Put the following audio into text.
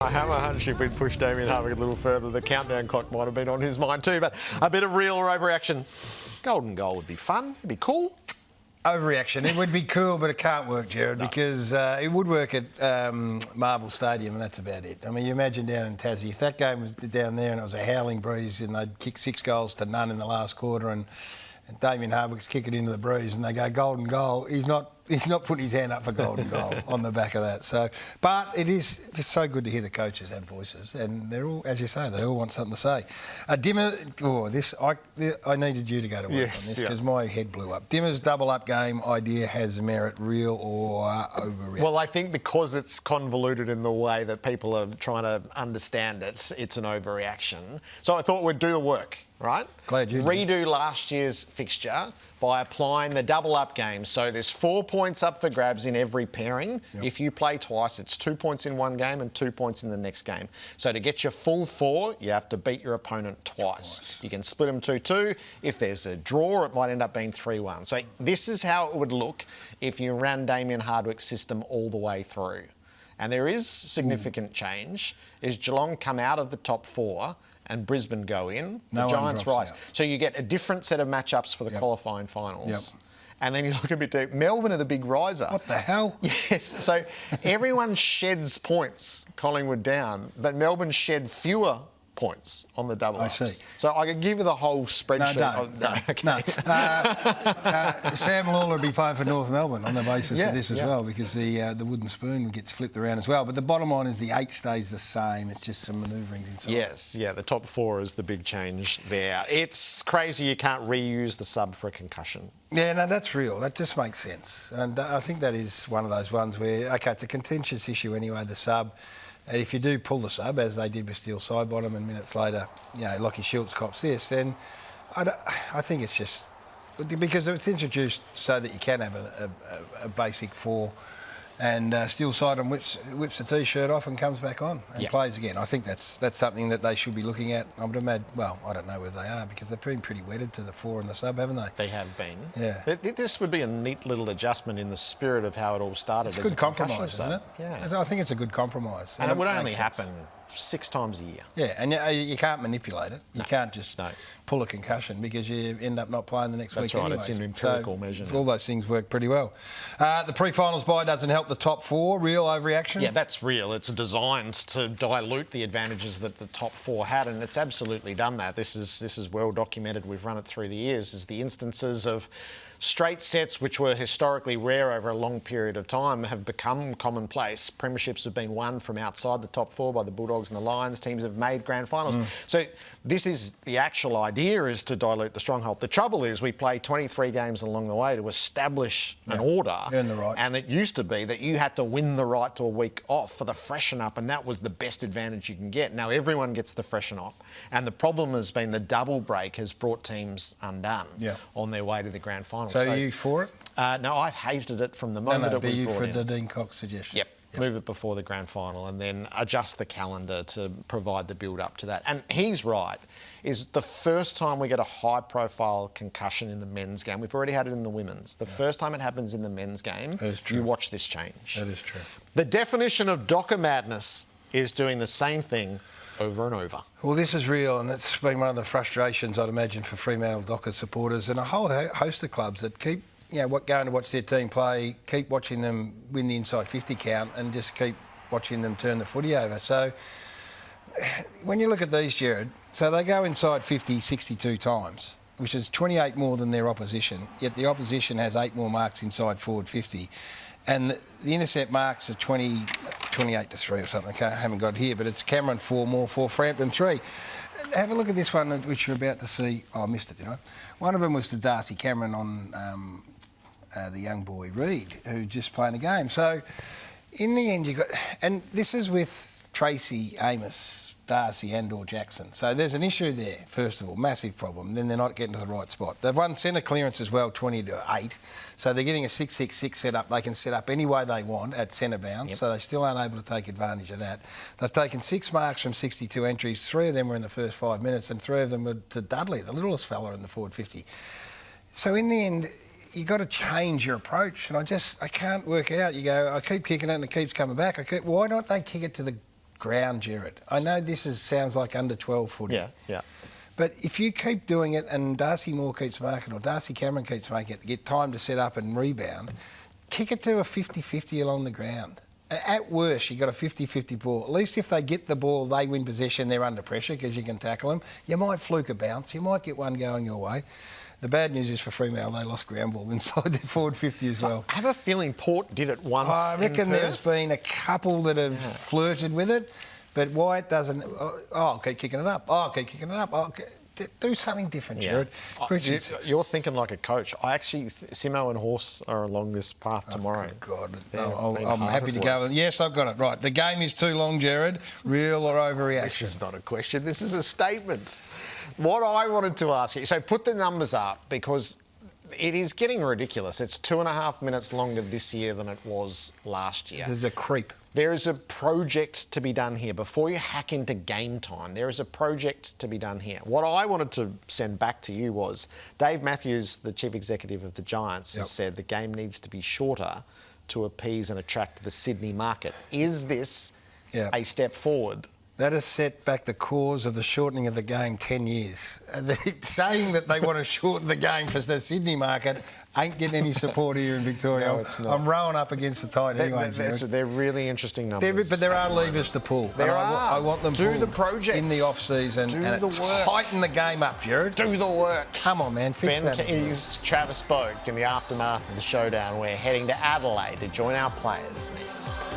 I have a hunch if we'd pushed Damien Hardwick a little further, the countdown clock might have been on his mind too. But a bit of real or overreaction. Golden goal would be fun. It'd be cool. Overreaction. It would be cool, but it can't work, Gerard, because it would work at Marvel Stadium, and that's about it. I mean, you imagine down in Tassie, if that game was down there and it was a howling breeze and they'd kick 6 goals to none in the last quarter and Damien Hardwick's kicking into the breeze and they go golden goal, he's not putting his hand up for golden goal on the back of that. So, but it is just so good to hear the coaches have voices, and they're all, as you say, they all want something to say. Dimmer, I needed you to go to work on this because my head blew up. Dimmer's double up game idea has merit, real or overreaction? Well, I think because it's convoluted in the way that people are trying to understand it, it's an overreaction. So I thought we'd do the work, right? Glad you did. Redo last year's fixture by applying the double up game. So there's 4 points up for grabs in every pairing. Yep. If you play twice, it's 2 points in one game and 2 points in the next game. So to get your full 4, you have to beat your opponent twice. You can split them 2-2. If there's a draw, it might end up being 3-1. So this is how it would look if you ran Damien Hardwick's system all the way through. And there is significant change. Is Geelong come out of the top 4 and Brisbane go in, the Giants rise. So you get a different set of matchups for the qualifying finals. And then you look a bit deep. Melbourne are the big riser. What the hell? Yes. So everyone sheds points, Collingwood down, but Melbourne shed fewer points on the double ups. I see. So I could give you the whole spreadsheet. No. Sam Lawler will be playing for North Melbourne on the basis of this as well, because the wooden spoon gets flipped around as well. But the bottom line is the 8 stays the same. It's just some manoeuvrings inside. Yes, the top 4 is the big change there. It's crazy you can't reuse the sub for a concussion. Yeah, no, that's real. That just makes sense. And I think that is one of those ones where, OK, it's a contentious issue anyway, the sub. And if you do pull the sub, as they did with Steele Sidebottom, and minutes later, Lockie Schultz cops this, then I think it's just because it's introduced so that you can have a basic 4, and Steele Sidebottom whips the T-shirt off and comes back on and plays again. I think that's something that they should be looking at. I would imagine. Well, I don't know where they are because they've been pretty wedded to the 4 and the sub, haven't they? They have been. Yeah. This would be a neat little adjustment in the spirit of how it all started. It's a good compromise, isn't it? Yeah. I think it's a good compromise. And it would only happen 6 times a year. Yeah, and you can't manipulate it. You can't just pull a concussion because you end up not playing the next week anyway. That's right, it's an empirical measurement. All those things work pretty well. The pre-finals bye doesn't help the top 4. Real overreaction? Yeah, that's real. It's designed to dilute the advantages that the top 4 had, and it's absolutely done that. This is well documented. We've run it through the years. Is the instances of straight sets, which were historically rare over a long period of time, have become commonplace. Premierships have been won from outside the top 4 by the Bulldogs and the Lions. Teams have made grand finals. So this is the actual idea, is to dilute the stronghold. The trouble is we play 23 games along the way to establish an order. Earn the right. And it used to be that you had to win the right to a week off for the freshen up, and that was the best advantage you can get. Now everyone gets the freshen up. And the problem has been the double break has brought teams undone on their way to the grand final. So are you for it? No, I've hated it from the moment it was brought in. But you for the Dean Cox suggestion? Yep. Move it before the grand final and then adjust the calendar to provide the build-up to that. And he's right, is the first time we get a high-profile concussion in the men's game, we've already had it in the women's. The first time it happens in the men's game, you watch this change. That is true. The definition of Docker madness is doing the same thing over and over. Well, this is real, and it's been one of the frustrations, I'd imagine, for Fremantle Dockers supporters and a whole host of clubs that keep going to watch their team play, keep watching them win the inside 50 count and just keep watching them turn the footy over. So when you look at these, Gerard, so they go inside 50 62 times, which is 28 more than their opposition, yet the opposition has 8 more marks inside forward 50. And the intercept marks are 28 to 3 or something. I haven't got it here, but it's Cameron 4 more for Frampton 3. Have a look at this one, which you're about to see. Oh, I missed it, did I? One of them was to Darcy Cameron on the young boy Reid, who just playing a game. So in the end, you got, and this is with Tracy, Amos, Darcy and/or Jackson. So there's an issue there, first of all, massive problem. Then they're not getting to the right spot. They've won centre clearance as well, 20-8. So they're getting a 6-6-6 set up. They can set up any way they want at centre bounce. So they still aren't able to take advantage of that. They've taken 6 marks from 62 entries. 3 of them were in the first 5 minutes and 3 of them were to Dudley, the littlest fella in the forward 50. So in the end, you got to change your approach, and I can't work out. You go, I keep kicking it and it keeps coming back. Why don't they kick it to the ground, Gerard. I know this sounds like under 12 footy. Yeah. But if you keep doing it and Darcy Moore keeps making it, or Darcy Cameron keeps making it, to get time to set up and rebound, kick it to a 50-50 along the ground. At worst, you've got a 50-50 ball. At least if they get the ball, they win possession, they're under pressure because you can tackle them. You might fluke a bounce. You might get one going your way. The bad news is for Fremantle, they lost ground ball inside their forward 50 as well. I have a feeling Port did it once. I reckon there's been a couple that have flirted with it, but Wyatt doesn't. Oh, keep kicking it up. Oh, keep kicking it up. Oh, do something different, Gerard. You're thinking like a coach. I actually, Simo and Horse are along this path tomorrow. God, I'm happy to go. Yes, I've got it right. The game is too long, Gerard. Real or overreaction? This is not a question. This is a statement. What I wanted to ask you, so put the numbers up because it is getting ridiculous. It's 2.5 minutes longer this year than it was last year. There's a creep. There is a project to be done here. Before you hack into game time, there is a project to be done here. What I wanted to send back to you was Dave Matthews, the chief executive of the Giants, has said the game needs to be shorter to appease and attract the Sydney market. Is this a step forward? That has set back the cause of the shortening of the game 10 years. Saying that they want to shorten the game for the Sydney market ain't getting any support here in Victoria. No, it's not. I'm rowing up against the tide anyway, They're really interesting numbers. But there are levers to pull. There are. I want them Do pulled the project in the off-season. Do and the work. Tighten the game up, Gerard. Do the work. Come on, man. Fix Ben that. Keys, Travis Boak in the aftermath of the showdown. We're heading to Adelaide to join our players next.